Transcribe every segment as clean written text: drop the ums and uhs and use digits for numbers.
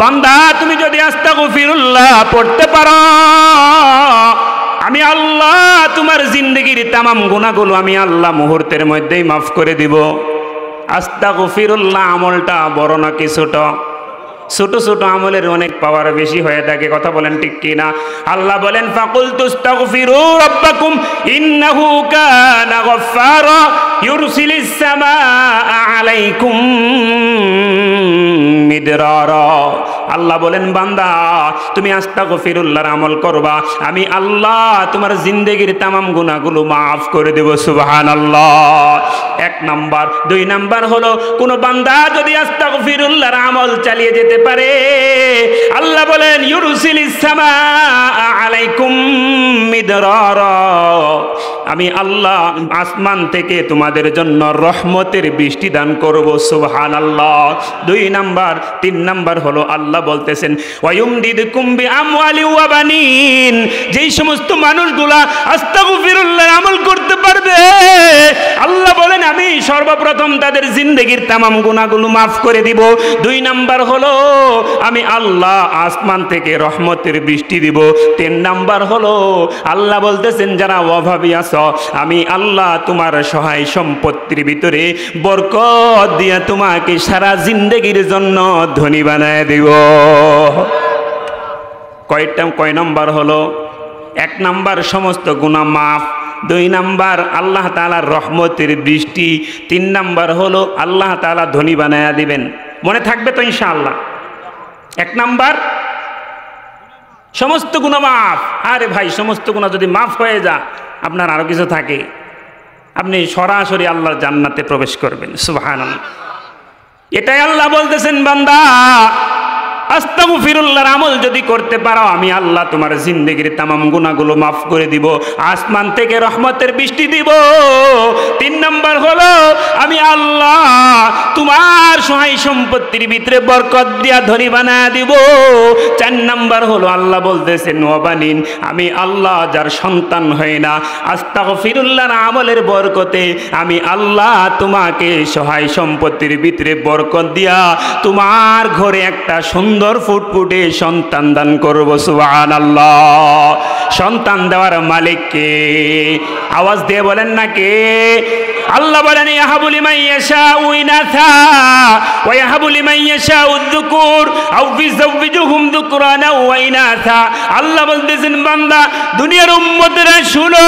বান্দা তুমি যদি আস্তাগফিরুল্লাহ পড়তে পারো, আমি আল্লাহ তোমার জিন্দগির তামাম গুনাহগুলো আমি আল্লাহ মুহূর্তের মধ্যেই মাফ করে দিব। আস্তাগফিরুল্লাহ আমলটা বড় না কি ছোট? ছোট ছোট আমলের অনেক পাওয়ার বেশি হয়ে থাকে, কথা বলেন ঠিক কিনা? আল্লাহ বলেন ফাকুলতু আস্তাগফিরু রাব্বাকুম ইন্নাহু কানা গফফারা ইউরসিলিস সামাআ আলাইকুম মিদরারা। আল্লাহ বলেন বান্দা তুমি আস্তাগফিরুল্লাহর আমল করবা, আমি আল্লাহ তোমার জিন্দেগির তামাম গুনাহগুলো মাফ করে দেব। সুবহানাল্লাহ। এক নাম্বার। দুই নাম্বার হলো কোন বান্দা যদি আস্তাগফিরুল্লাহর আমল চালিয়ে যেতে পারে, আল্লাহ বলেন ইউরসিলিস সামাআ আলাইকুম মিদরারা, আমি আল্লাহ আসমান থেকে তোমাদের জন্য রহমতের বৃষ্টি দান করব। সুবহানাল্লাহ। দুই নাম্বার। তিন নাম্বার হলো আল্লাহ বলতেছেন ওয়ায়ুমদিদকুম বিআমওয়ালি ওয়া বানিন, যেই সমস্ত মানুষগুলা আস্তাগফিরুল্লাহর আমল করতে পারবে, আল্লাহ বলেন আমি সর্বপ্রথম তাদের জিন্দেগির তামাম গুনাহগুলো মাফ করে দিব। দুই নাম্বার হলো আমি আল্লাহ আসমান থেকে রহমতের বৃষ্টি দিব। তিন নাম্বার হলো আল্লাহ বলতেছেন যারা অভাবী আছো, আমি আল্লাহ তোমার সহায় সম্পত্তির ভিতরে বরকত দিয়া তোমাকে সারা জিন্দেগির জন্য ধনী বানায় দিব। কয় নাম্বার হলো? এক নাম্বার সমস্ত গুনাহ মাফ, দুই নাম্বার আল্লাহ তাআলার রহমতের বৃষ্টি, তিন নাম্বার হলো আল্লাহ তাআলা ধনী বানায়া দিবেন। মনে থাকবে তো ইনশাআল্লাহ? এক নাম্বার সমস্ত গুনাহ মাফ। আরে ভাই সমস্ত গুনাহ যদি মাফ হয়ে যায় আপনার আরো কিছু থাকে, আপনি সরাসরি আল্লাহর জান্নাতে প্রবেশ করবেন। সুবহানাল্লাহ। এটাই আল্লাহ বলতেছেন বান্দা আস্তাগফিরুল্লাহর আমল যদি করতে পারো, আমি আল্লাহ তোমার জিন্দেগির তামাম গুনাহগুলো মাফ করে দিব, আসমান থেকে রহমতের বৃষ্টি দিব। তিন নাম্বার হলো আমি আল্লাহ তোমার সহায় সম্পত্তির ভিতরে বরকত দিয়া ধনী বানায় দিব। চার নাম্বার হলো আল্লাহ বলতেছেন ওয়াবানিন, আমি আল্লাহ যার সন্তান হয় না, আস্তাগফিরুল্লাহর আমলের বরকতে আমি আল্লাহ তোমাকে সহায় সম্পত্তির ভিতরে বরকত দিয়া তোমার ঘরে একটা সুন্দর ফুটফুটে সন্তান দান করব। সুবহানাল্লাহ। সন্তান দেওয়ার মালিক কে? আওয়াজ দিয়ে বলেন না কে? আল্লাহ বলেন ইয়াহাবু লিমান ইয়াশাউ ইনাসা ওয়া ইয়াহাবু লিমান ইয়াশাউ যুকুর আও ইউযাওবিজুহুম যুকরানা ওয়া ইনাসা। আল্লাহ বলতেছেন বান্দা দুনিয়ার উম্মতেরা শুনো,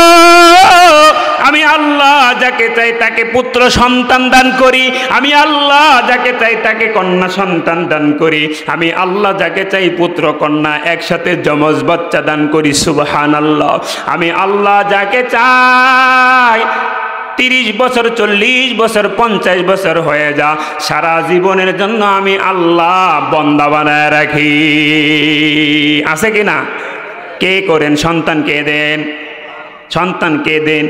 আমি আল্লাহ যাকে চাই তাকে পুত্র সন্তান দান করি, আমি আল্লাহ যাকে চাই তাকে কন্যা সন্তান দান করি, আমি আল্লাহ যাকে চাই পুত্র কন্যা একসাথে যমজ বাচ্চা দান করি। সুবহানাল্লাহ। আমি আল্লাহ যাকে চাই 30 বছর 40 বছর 50 বছর হয়ে যা, সারা জীবনের জন্য আমি আল্লাহ বান্দা বানায় রাখি। আছে কি না? কে করেন? সন্তান কে দেন? সন্তান কে দেন?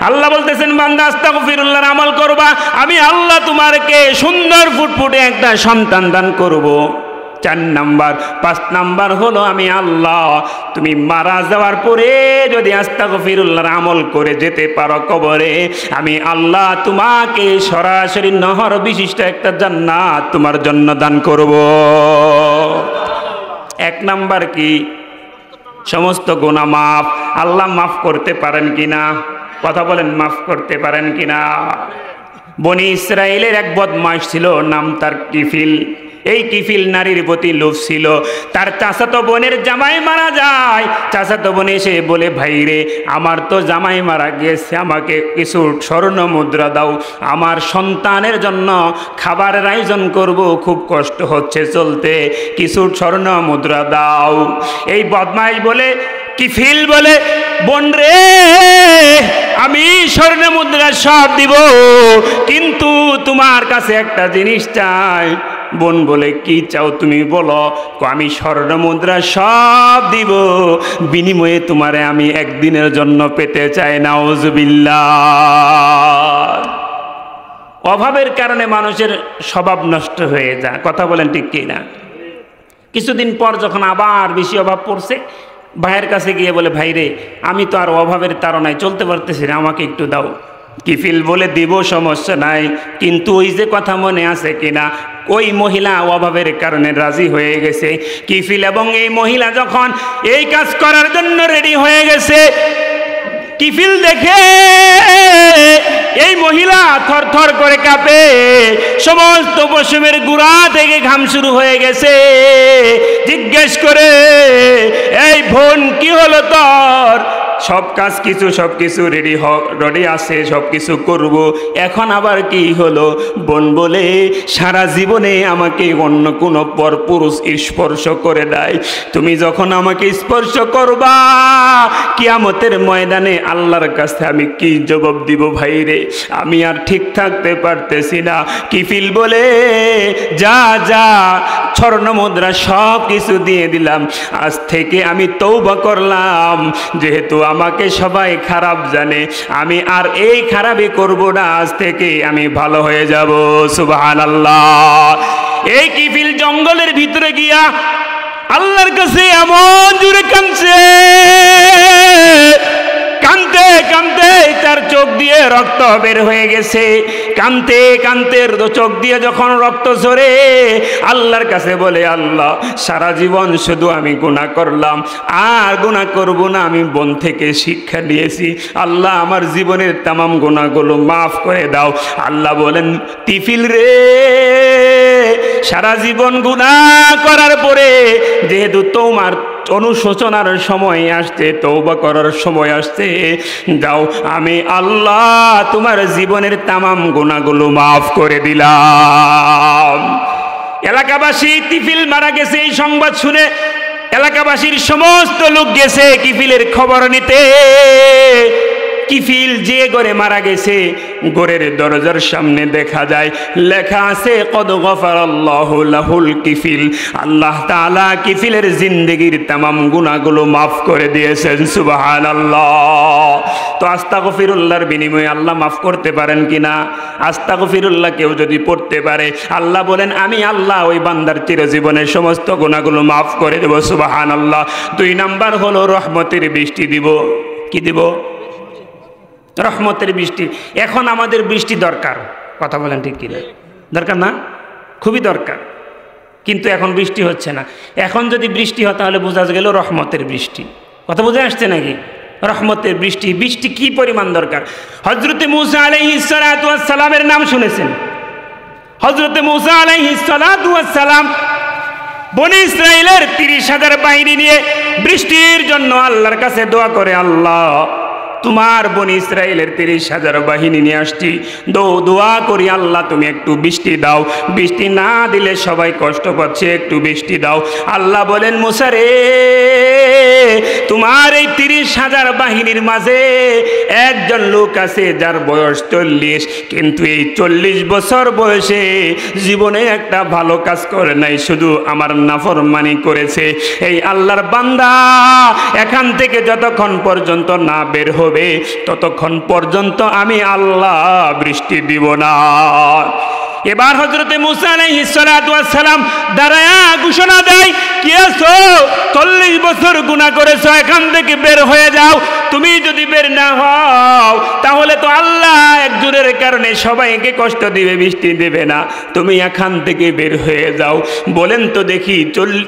আল্লাহ বলতেছেন বান্দা আস্তাগফিরুল্লাহর আমল করবা, আমি আল্লাহ তোমারকে সুন্দর ফুটফুটে একটা সন্তান দান করব। 4 নাম্বার। 5 নাম্বার হলো আমি আল্লাহ তুমি মারা যাওয়ার পরে যদি আস্তাগফিরুল্লাহর আমল করে যেতে পারো কবরে, আমি আল্লাহ তোমাকে সরাসরি নহর বিশিষ্ট একটা জান্নাত তোমার জন্য দান করব। 1 নাম্বার কি? সমস্ত গুনাহ মাফ। আল্লাহ মাফ করতে পারেন কিনা? কথা বলেন, মাফ করতে পারেন কিনা? বনি ইসরায়েলের এক বদমাশ ছিল, নাম তার কিফিল। এই কিফিল নারীর প্রতি লোভ ছিল। তার চাচাতো বোনের জামাই মারা যায়, চাচাতো বোন এসে বলে ভাই রে আমার তো জামাই মারা গিয়েছে, আমাকে কিছু স্বর্ণ মুদ্রা দাও, আমার সন্তানের জন্য খাবারের আয়োজন করব, খুব কষ্ট হচ্ছে চলতে, কিছু স্বর্ণ মুদ্রা দাও। এই বদমাশ বলে কিফিল বলে বোন রে আমি স্বর্ণ মুদ্রা সব দিব, কিন্তু তোমার কাছে একটা জিনিস চাই। বোন বলে কি চাও তুমি বলো? আমি স্বর্ণ মুদ্রা সব দিব, বিনিময়ে তোমারে আমি একদিনের জন্য পেতে চাই। নাউজুবিল্লাহ। অভাবের কারণে মানুষের স্বভাব নষ্ট হয়ে যায়, কথা বলেন ঠিক কি না? কিছুদিন পর যখন আবার বেশি অভাব পড়ছে, ভাইয়ের কাছে গিয়ে বলে ভাই রে আমি তো আর অভাবের তাড়নায় চলতে পারতেছি না, আমাকে একটু দাও। কিফিল বলে দিব সমস্যা নাই, কিন্তু ওই যে কথা মনে আছে কিনা ওই মহিলা অভাবের কারণে রাজি হয়ে গেছে। কিফিল এবং এই মহিলা যখন এই কাজ করার জন্য রেডি হয়ে গেছে, কিফিল দেখে এই মহিলা থরথর করে কাঁপে, সমস্ত পশমের গুড়া থেকে ঘাম শুরু হয়ে গেছে। জিজ্ঞেস করে, এই বোন কি হলো তোর? সবকিছু রেডি আছে, সবকিছু করব, এখন আবার কি হলো? বোন বলে, সারা জীবনে আমাকে অন্য কোনো পরপুরুষ স্পর্শ করে নাই, তুমি যখন আমাকে স্পর্শ করবা কিয়ামতের ময়দানে আল্লাহর কাছে আমি কি জবাব দিব ভাই রে? আমি আর ঠিক থাকতে পারতেছি না। কিফিল বলে, যা যা, স্বর্ণ মুদ্রা সব কিছু দিয়ে দিলাম, আজ থেকে আমি তওবা করলাম, যেহেতু আমাকে সবাই খারাপ জানে, আমি আর এই খারাপই করব না, আজ থেকে আমি ভালো হয়ে যাব। সুবহানাল্লাহ। এই কিফিল জঙ্গলের ভিতরে গিয়া আল্লাহর কাছে এমন জোরে কাঁদছে, কাঁদতে কাঁদতে তার চোখ দিয়ে রক্ত বের হয়ে গেছে। কাঁদতে কাঁদতে চোখ দিয়ে যখন রক্ত ঝরে আল্লাহর কাছে বলে, আল্লাহ সারা জীবন শুধু আমি গুনাহ করলাম, আর গুনাহ করব না, আমি বোন থেকে শিক্ষা নিয়েছি, আল্লাহ আমার জীবনের তামাম গুনাহগুলো মাফ করে দাও। আল্লাহ বলেন, কিফিল রে, সারা জীবন গুনাহ করার পরে যেহেতু তোমার অনুশোচনার সময় আসছে, তওবা করার সময় আসছে, যাও আমি আল্লাহ তোমার জীবনের তামাম গুনাহগুলো মাফ করে দিলাম। এলাকাবাসী কিফিল মারা গেছে এই সংবাদ শুনে এলাকাবাসীর সমস্ত লোক গেছে কিফিলের খবর নিতে। কিফিল যে ঘরে মারা গেছে, ঘরের দরজার সামনে দেখা যায় লেখা আছে, কদ গফারাল্লাহু লাহুল কিফিল, আল্লাহ তাআলা কিফিলের জিন্দেগির তামাম গুনাহগুলো মাফ করে দিয়েছেন। সুবহানাল্লাহ। তো আস্তাগফিরুল্লাহর বিনিময়ে আল্লাহ মাফ করতে পারেন কিনা? আস্তাগফিরুল্লাহ কেউ যদি পড়তে পারে, আল্লাহ বলেন আমি আল্লাহ ওই বান্দার চিরজীবনের সমস্ত গুনাহগুলো মাফ করে দেব। সুবহানাল্লাহ। 2 নাম্বার হলো রহমতের বৃষ্টি দিব। কি দিব? রহমতের বৃষ্টি। এখন আমাদের বৃষ্টি দরকার, কথা বলেন ঠিক কিনা? দরকার না? খুবই দরকার, কিন্তু এখন বৃষ্টি হচ্ছে না। এখন যদি বৃষ্টি হয় তাহলে বোঝা গেল রহমতের বৃষ্টি। কথা বুঝে আসছে নাকি? রহমতের বৃষ্টি, বৃষ্টি কি পরিমাণ দরকার। হযরতে মূসা আলাইহিস সালাতু ওয়াস সালামের নাম শুনেছেন? হযরতে মূসা আলাইহিস সালাতু ওয়াস সালাম বনি ইসরাইলের 30,000 বাহিনী নিয়ে বৃষ্টির জন্য আল্লাহর কাছে দোয়া করে, আল্লাহ তোমার বনি ইসরাইলের 30,000 বাহিনী নিয়ে আসছি, দোয়া করি আল্লাহ তুমি একটু বৃষ্টি দাও, বৃষ্টি না দিলে সবাই কষ্ট পাচ্ছে, একটু বৃষ্টি দাও। আল্লাহ বলেন, মূসা রে, তোমার এই 30,000 বাহিনীর মাঝে একজন লোক আছে যার বয়স 40, কিন্তু এই 40 বছর বয়সে জীবনে একটা ভালো কাজ করে নাই, শুধু আমার নাফরমানি করেছে। এই আল্লাহর বান্দা এখান থেকে যতক্ষণ পর্যন্ত না বের হবে ততক্ষণ পর্যন্ত আমি আল্লাহ বৃষ্টি দিব না। এবার হযরতে মূসা আলাইহিস সালাতু ওয়াস সালাম দাঁড়ায়া ঘোষণা দেয়, কি আছো? 40 বছর গুনাহ করেছো, এখান থেকে বের হয়ে যাও। তুমি যদি বের না হও তাহলে তো আল্লাহ একজনের কারণে সবাইকে কষ্ট দিবে, বৃষ্টি দেবে না। তুমি এখান থেকে বের হয়ে যাও। বলেন তো দেখি,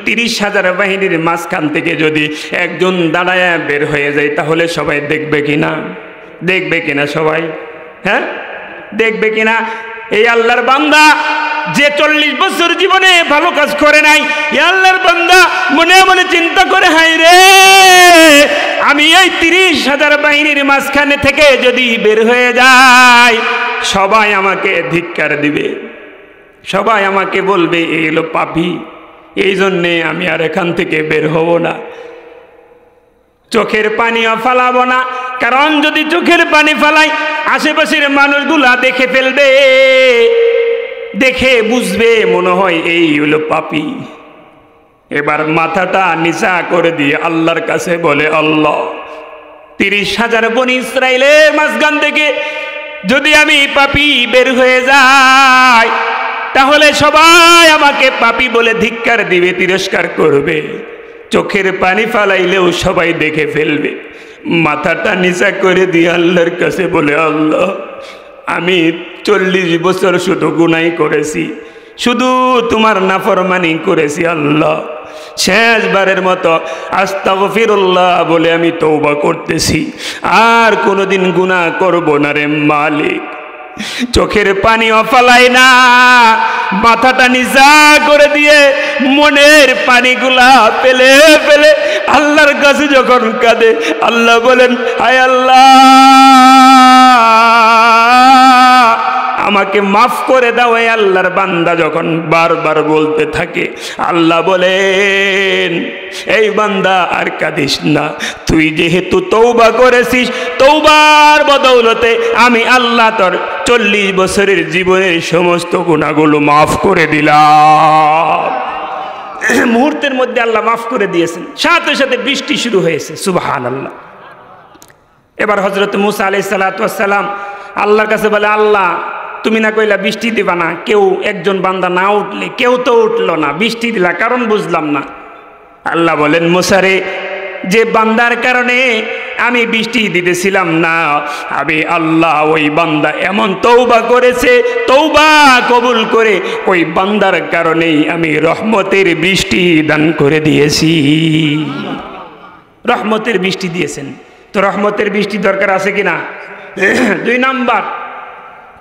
30,000 বাহিনীর মাঝখান থেকে যদি একজন দাঁড়ায়া বের হয়ে যায় তাহলে সবাই দেখবে কিনা? দেখবে কিনা সবাই? হ্যাঁ, দেখবে কিনা? এই আল্লাহর বান্দা যে 40 বছর জীবনে ভালো কাজ করে নাই, এই আল্লাহর বান্দা মনে মনে চিন্তা করে, হাই রে, আমি এই 30,000 বাহিনীর মাঝখানে থেকে যদি বের হয়ে যাই সবাই আমাকে ধিক্কার দিবে, সবাই আমাকে বলবে এই হলো পাপী, এই জন্যে আমি আর এখান থেকে বের হব না, চোখের পানিও ফালাবো না। কারণ যদি চোখের পানি ফালাই আশেপাশের মানুষগুলা দেখে ফেলবে, দেখে বুঝবে মনে হয় এই হলো পাপী। এবার মাথাটা নিচা করে দিয়ে আল্লাহর কাছে বলে, আল্লাহ 30,000 বনি ইসরাইলের মাঝখান থেকে যদি আমি পাপী বের হয়ে যাই তাহলে সবাই আমাকে পাপী বলে ধিক্কার দিবে, তিরস্কার করবে, চোখের পানি ফালাইলেও সবাই দেখে ফেলবে। মাথাটা নিচা করে দিয়ে আল্লাহর কাছে বলে, আল্লাহ আমি 40 বছর শুধু গুনাহ করেছি, শুধু তোমার নাফরমানি করেছি আল্লাহ, শেষবারের মতো আস্তাগফিরুল্লাহ বলে আমি তওবা করতেছি, আর কোনোদিন গুনাহ করব না রে মালিক। চোখের পানিও ফালাই না, মাথাটা নিচা করে দিয়ে মনের পানিগুলা পেলে পেলে আল্লাহর কাছে যখন কাঁদে, আল্লাহ বলেন হায় আল্লাহ আমাকে মাফ করে দাও। এই আল্লাহর বান্দা যখন বারবার বলতে থাকে, আল্লাহ বলেন এই বান্দা আর কাঁদিস না, তুই যেহেতু তওবা করেছিস, তওবার বদৌলতে আমি আল্লাহ তোর 40 বছরের জীবনের সমস্ত গুনাহগুলো মাফ করে দিলাম। মুহূর্তের মধ্যে আল্লাহ মাফ করে দিয়েছেন, সাথে সাথে বৃষ্টি শুরু হয়েছে। সুবহানাল্লাহ। এবার হযরত মুসা আলাইহিস সালাতু ওয়াস সালাম আল্লাহর কাছে বলে, আল্লাহ তুমি না কইলা বৃষ্টি দিবা না, কেউ একজন বান্দা না উঠলে, কেউ তো উঠলো না, বৃষ্টি দিলা কারণ বুঝলাম না। আল্লাহ বলেন মুসারে, যে বান্দার কারণে আমি বৃষ্টি দিতেছিলাম না, আমি আল্লাহ ওই বান্দা এমন তওবা করেছে, তওবা কবুল করে ওই বান্দার কারণেই আমি রহমতের বৃষ্টি দান করে দিয়েছি। রহমতের বৃষ্টি দিয়েছেন, তো রহমতের বৃষ্টি দরকার আছে কিনা? 2 নাম্বার।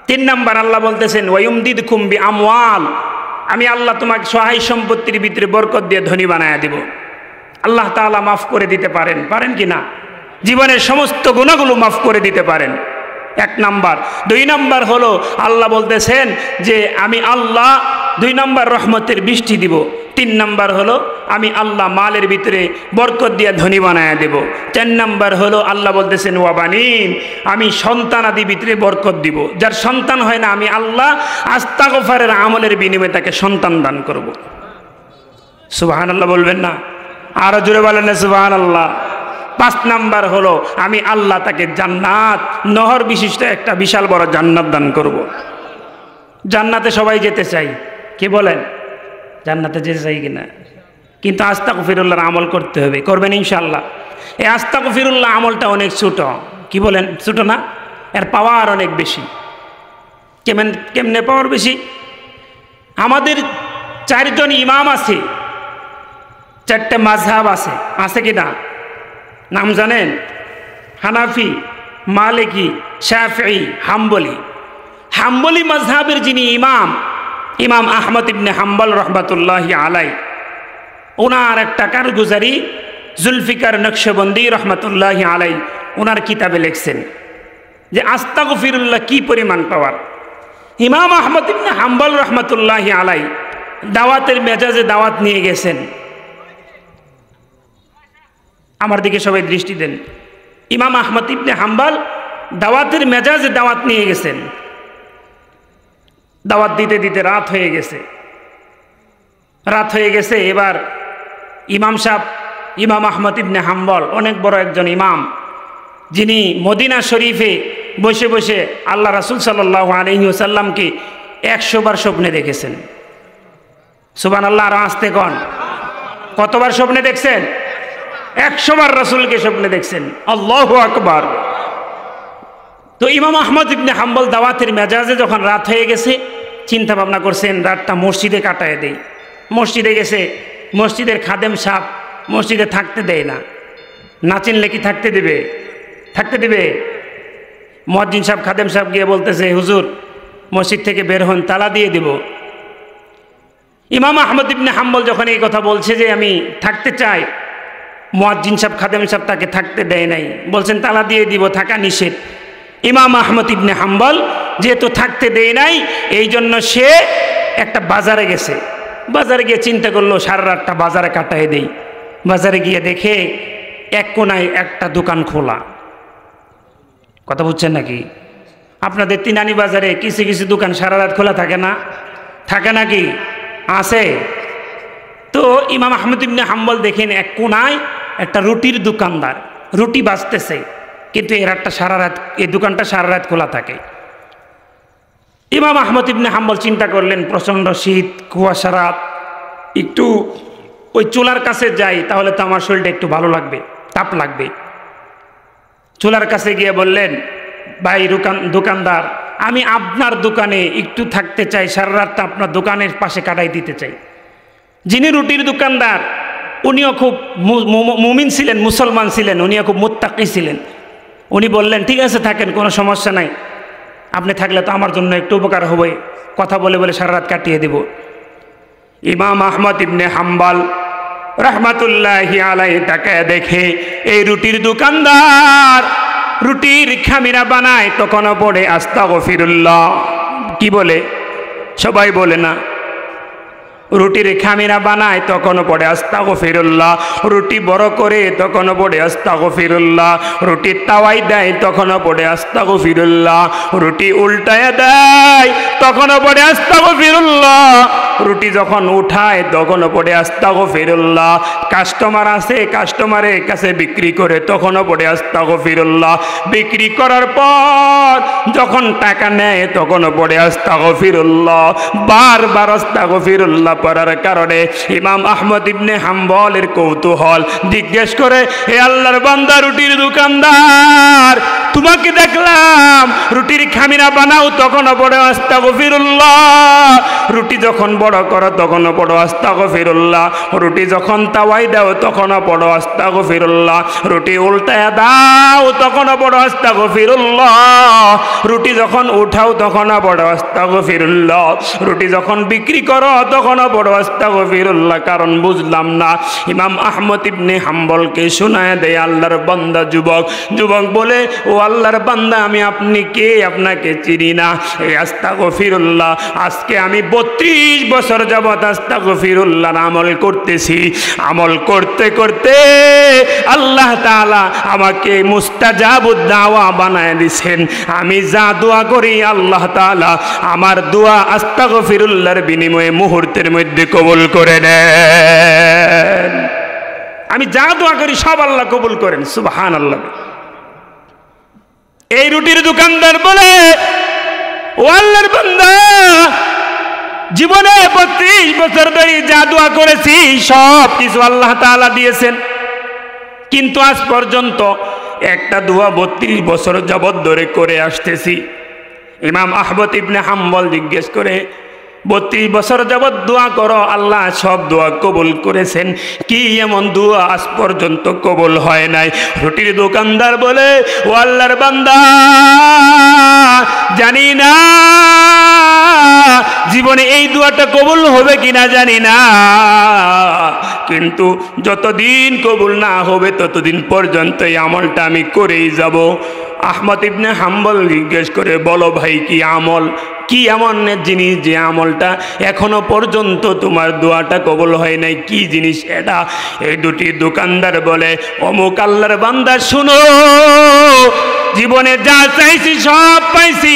3 নাম্বার আল্লাহ বলতেছেন ওয়ায়ুমদিদকুম বিআমওয়াল, আমি আল্লাহ তোমাকে সহায় সম্পত্তির ভিতরে বরকত দিয়ে ধনী বানায়া দিব। আল্লাহ তাআলা মাফ করে দিতে পারেন, পারেন কি না? জীবনের সমস্ত গুনাহগুলো মাফ করে দিতে পারেন, 1 নাম্বার। 2 নাম্বার হলো আল্লাহ বলতেছেন যে আমি আল্লাহ 2 নাম্বার রহমতের বৃষ্টি দিব। 3 নাম্বার হলো আমি আল্লাহ মালের ভিতরে বরকত দিয়ে ধনী বানায়া দেব। 4 নাম্বার হলো আল্লাহ বলতেছেন ওয়াবানিন, আমি সন্তানাদি ভিতরে বরকত দিব। যার সন্তান হয় না, আমি আল্লাহ ইস্তিগফারের আমলের বিনিময়ে তাকে সন্তান দান করব। সুবহানাল্লাহ বলবেন না? আরো জোরে বলেন না সুবহানাল্লাহ। 5 নাম্বার হলো আমি আল্লাহ তাকে জান্নাত, নহর বিশিষ্ট একটা বিশাল বড় জান্নাত দান করব। জান্নাতে সবাই যেতে চাই, কি বলেন? জান্নাতে যেতে চাই কিনা? কিন্তু আস্তাগফিরুল্লাহর আমল করতে হবে, করবেন ইনশাআল্লাহ। এই আস্তাগফিরুল্লাহ আমলটা অনেক ছোট, কি বলেন? ছোট না, এর পাওয়ার অনেক বেশি। কেমনে পাওয়ার বেশি? আমাদের 4 জন ইমাম আছে, 4টে মাযহাব আছে, আছে কি না? নাম জানেন? হানাফি, মালিকি, শাফিঈ, হাম্বলি। হাম্বলি মাযহাবের যিনি ইমাম, ইমাম আহমদ ইবনে হাম্বল রহমাতুল্লাহি আলাই, ওনার একটা কারগুজারি জুলফিকার নকশবন্দি রহমাতুল্লাহি আলাই ওনার কিতাবে লিখছেন যে আস্তাগফিরুল্লাহ কি পরিমাণ পাওয়ার। ইমাম আহমদ ইবনে হাম্বল রহমাতুল্লাহি আলাই দাওয়াতের মেজাজে দাওয়াত নিয়ে গেছেন। আমার দিকে সবাই দৃষ্টি দেন। ইমাম আহমদ ইবনে হাম্বল দাওয়াতের মেজাজে দাওয়াত নিয়ে গেছেন। দাওয়াত দিতে দিতে রাত হয়ে গেছে। এবার ইমাম সাহেব, ইমাম আহমদ ইবনে হাম্বল অনেক বড় একজন ইমাম, যিনি মদিনা শরীফে বসে বসে আল্লাহ রাসূল সাল্লাল্লাহু আলাইহি ওয়াসাল্লামকে 100 বার স্বপ্নে দেখেছেন। সুবহানাল্লাহ। আর আসতে কোন কতবার স্বপ্নে দেখছেন? 100 বার রাসূলকে স্বপ্নে দেখছেন। আল্লাহু আকবার। তো ইমাম আহমদ ইবনে হাম্বল দাওয়াতের মেজাজে যখন রাত হয়ে গেছে, চিন্তা ভাবনা করছেন রাতটা মসজিদে কাটায় দেই। মসজিদে গেছে, মসজিদের খাদেম সাহেব মসজিদে থাকতে দেয় না, না চিনলে কি থাকতে দেবে? থাকতে দেবে? মুয়াজ্জিন সাহেব, খাদেম সাহেব গিয়ে বলতেছে হুজুর মসজিদ থেকে বের হন, তালা দিয়ে দিব। ইমাম আহমদ ইবনে হাম্বল যখন এই কথা বলছে যে আমি থাকতে চাই, মুয়াজ্জিন সাহেব, খাদেম সাহেব তাকে থাকতে দেয় নাই, বলছেন তালা দিয়ে দিব, থাকা নিষেধ। ইমাম আহমদ ইবনে হাম্বল যেহেতু থাকতে দেয় নাই, এই জন্য সে একটা বাজারে গেছে। বাজারে গিয়ে চিন্তা করলো সারা রাতটা বাজারে কাটায় দেই। বাজারে গিয়ে দেখে এক কোনায় একটা দোকান খোলা। কথা বুঝছেন নাকি? আপনাদের তিনানি বাজারে কিছু কিছু দোকান সারা রাত খোলা থাকে না? থাকে নাকি? আছে। তো ইমাম আহমদ ইবনে হাম্বল দেখেন এক কোনায় একটা রুটির দোকানদার রুটি বাজতেছে, কিন্তু এই দোকানটা সারা রাত খোলা থাকে। ইমাম আহমদ ইবনে হাম্বল চিন্তা করলেন প্রচণ্ড শীত, কুয়াশা রাত, একটু ওই চুলার কাছে যাই, তাহলে তো আমার শরীরটা একটু ভালো লাগবে, তাপ লাগবে। চুলার কাছে গিয়ে বললেন, ভাই দোকানদার, আমি আপনার দোকানে একটু থাকতে চাই, সারা রাতটা আপনার দোকানের পাশে কাটাই দিতে চাই। যিনি রুটির দোকানদার উনিও খুব মুমিন ছিলেন, মুসলমান ছিলেন, উনিও খুব মুত্তাকি ছিলেন। উনি বললেন ঠিক আছে থাকেন, কোনো সমস্যা নাই, আপনি থাকলে তো আমার জন্য একটু উপকার হবে, কথা বলে বলে সারা রাত কাটিয়ে দেব। ইমাম আহমদ ইবনে হাম্বল রহমাতুল্লাহি আলাইহি তাকে দেখে এই রুটির দোকানদার রুটির খামিরা বানায়, তখনও পড়ে আস্তাগফিরুল্লাহ। কি বলে? সবাই বলে না? রুটির খামিরা বানায় তখনও পড়ে আস্তাগফিরুল্লাহ। রুটি বড় করে তখনও পড়ে আস্তাগফিরুল্লাহ। রুটির তাওয়াই দেয় তখনও পড়ে আস্তাগফিরুল্লাহ। রুটি উল্টায় দেয় তখনও পড়ে আস্তাগফিরুল্লাহ। রুটি যখন উঠায় তখনও পড়ে আস্তাগফিরুল্লাহ। কাস্টমার আছে, কাস্টমারের কাছে বিক্রি করে তখনও পড়ে আস্তাগফিরুল্লাহ। বিক্রি করার পর যখন টাকা নেয় তখনও পড়ে আস্তাগফিরুল্লাহ। বারবার আস্তাগফিরুল্লাহ পড়ার কারণে ইমাম আহমদ ইবনে হাম্বলের কৌতূহল, জিজ্ঞেস করে, হে আল্লাহর বান্দা রুটির দোকানদার, তোমাকে দেখলাম রুটির খামিরা বানাও তখনও পড়ো আস্তাগফিরুল্লাহ, রুটি যখন বড় করো তখনও পড়ো আস্তাগফিরুল্লাহ, রুটি যখন তাওয়াই দাও তখনও পড়ো আস্তাগফিরুল্লাহ, রুটি উল্টায়া দাও তখনও পড়ো আস্তাগফিরুল্লাহ, রুটি যখন উঠাও তখনও পড়ো আস্তাগফিরুল্লাহ, রুটি যখন বিক্রি করো তখনও পড়ো আস্তাগফিরুল্লাহ। কারণ বুঝলাম না। ইমাম আহমদ ইবনে হাম্বলকে শোনায় দেয় আল্লাহর বান্দা যুবক। যুবক বলে, ও আল্লাহর বান্দা, আমি আপনি কে? আপনাকে চিনি না। এই আস্তাগফিরুল্লাহ আজকে আমি 32 বছর যাবত আস্তাগফিরুল্লাহর আমল করতেছি। আমল করতে করতে আল্লাহ তাআলা আমাকে মুস্তাজাবুদ দাওয়া বানায় দিয়েছেন। আমি যা দোয়া করি আল্লাহ তাআলা আমার দোয়া আস্তাগফিরুল্লাহর বিনিময়ে মুহূর্তের মধ্যে কবুল করে নেন। আমি যা দোয়া করি সব আল্লাহ কবুল করেন। সুবহানাল্লাহ। এই রুটির দোকানদার বলে, ও আল্লাহর বান্দা, জীবনে 32 বছর ধরে যা দোয়া করেছি সব কিছু আল্লাহ তাআলা দিয়েছেন, কিন্তু আজ পর্যন্ত একটা দোয়া 32 বছর যাবত ধরে করে আসতেছি। ইমাম আহমদ ইবনে হাম্বল জিজ্ঞেস করে, 32 বছর যাবত দোয়া করো, আল্লাহ সব দোয়া কবুল করেছেন, কি এমন দোয়া আজ পর্যন্ত কবুল হয় নাই? রুটির দোকানদার বলে, ও আল্লাহর বান্দা, জানি না জীবনে এই দোয়াটা কবুল হবে কিনা জানি না, কিন্তু যতদিন কবুল না হবে ততদিন পর্যন্ত এই আমলটা আমি করেই যাব। আহমদ ইবনে হাম্বল জিজ্ঞেস করে, বলো ভাই কি আমল? কি এমন জিনিস যে আমলটা এখনো পর্যন্ত তোমার দোয়াটা কবুল হয় নাই? কি জিনিস এটা? এই দুটি দোকানদার বলে, অমুক আল্লাহর বান্দা শুনো, জীবনে যা চাইছি সব পাইছি,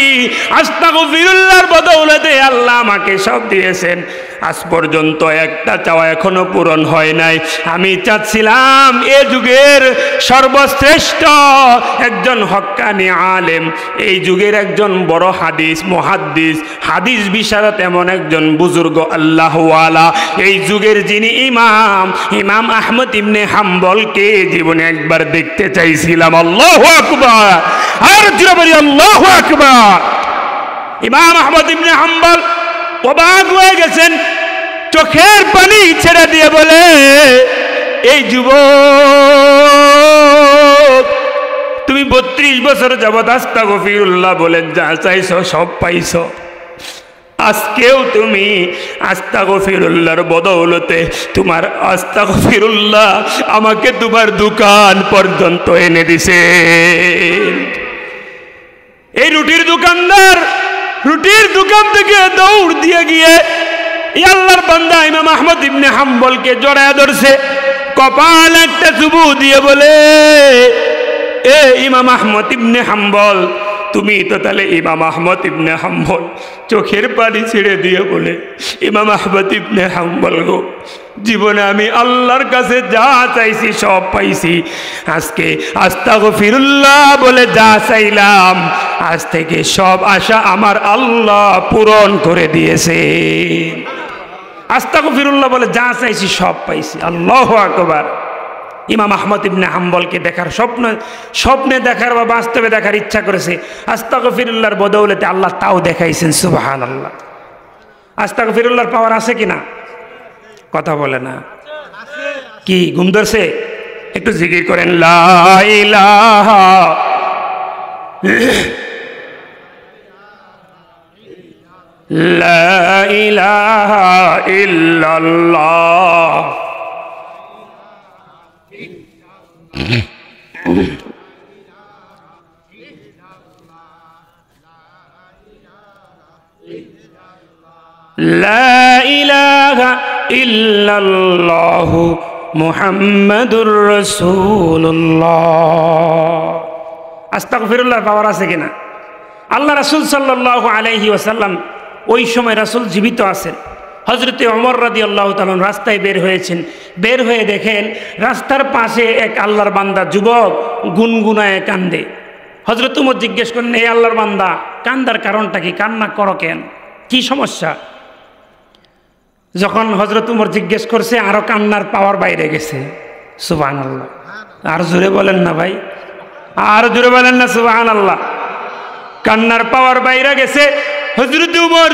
আস্তাগফিরুল্লাহর বদৌলতে আল্লাহ আমাকে সব দিয়েছেন, আজ পর্যন্ত একটা চাওয়া এখনো পূরণ হয় নাই। আমি চাচ্ছিলাম এ যুগের সর্বশ্রেষ্ঠ একজন হক্কানি আলেম, এই যুগের একজন বড় হাদিস মুহাদ্দিস, হাদিস বিশারদ, এমন একজন বুজুর্গ আল্লাহওয়ালা, এই যুগের যিনি ইমাম আহমদ ইবনে হাম্বলকে জীবনে একবার দেখতে চাইছিলাম। আল্লাহু আকবার, আর জোরে বলি আল্লাহু আকবার। ইমাম আহমদ ইবনে হাম্বল অবাক হয়ে গেছেন, চোখের পানি ছেড়ে দিয়ে বলে, এই যুবক, তুমি 32 বছর যাবত আস্তাগফিরুল্লাহ বলে যা চাইছো সব পাইছো, আজকেও তুমি আস্তাগফিরুল্লাহর বদৌলতে তোমার আস্তাগফিরুল্লাহ আমাকে তোমার দোকান পর্যন্ত এনে দিছে। এই রুটির দোকানদার রুটির দোকান থেকে দৌড় দিয়ে গিয়ে আল্লাহর বান্দা ইমাম আহমদ ইবনে হাম্বলকে জড়ায় ধরছে, কপাল একটা চুমু দিয়ে বলে, এ ইমাম আহমদ ইবনে হাম্বল, তুমি তো তাহলে ইমাম আহমদ ইবনে হাম্বল। চোখের পানি ছেড়ে দিয়ে বলে, ইমাম আহমদ ইবনে হাম্বল গো, জীবনে আমি আল্লাহর কাছে যা চাইছি সব পাইছি, আজকে আস্তাগফিরুল্লাহ বলে যা চাইলাম আজ থেকে সব আশা আমার আল্লাহ পূরণ করে দিয়েছে। আস্তাগফিরুল্লাহ বলে যা চাইছি সব পাইছি। আল্লাহু আকবার। ইমাম আহমদ ইবনে হাম্বলকে দেখার স্বপ্নে দেখার বা বাস্তবে দেখার ইচ্ছা করেছে। আস্তাগফিরুল্লাহর বদৌলতে আল্লাহ তাও দেখাইছেন। সুবহানাল্লাহ। আস্তাগফিরুল্লাহর পাওয়ার আছে কিনা? কথা বলে না। কি ঘুম ধরছে? একটু জিকির করেন, লা ইলাহা লা ইলাহা ইল্লাল্লাহ লা ইলাহা ইল্লাল্লাহু মুহাম্মাদুর রাসূলুল্লাহ। আস্তাগফিরুল্লাহর পাওয়ার আছে কিনা? আল্লাহ রাসূল সাল্লাল্লাহু আলাইহি ওয়াসাল্লাম, ওই সময় রাসূল জীবিত আছেন। হযরতে ওমর রাদিয়াল্লাহু তাআলা রাস্তায় বের হয়েছেন। বের হয়ে দেখেন রাস্তার পাশে এক আল্লাহর বান্দা যুবক গুনগুনায় কান্দে। হযরত ওমর জিজ্ঞেস করেন, এই আল্লাহর বান্দা, কান্দার কারণটা কি? কান্না করো কেন? কি সমস্যা? যখন হযরত ওমর জিজ্ঞেস করছে, আরো কান্নার পাওয়ার বাইরে গেছে। সুবহানাল্লাহ। আর জোরে বলেন না ভাই, আর জোরে বলেন না সুবহানাল্লাহ। কান্নার পাওয়ার বাইরে গেছে। হযরত ওমর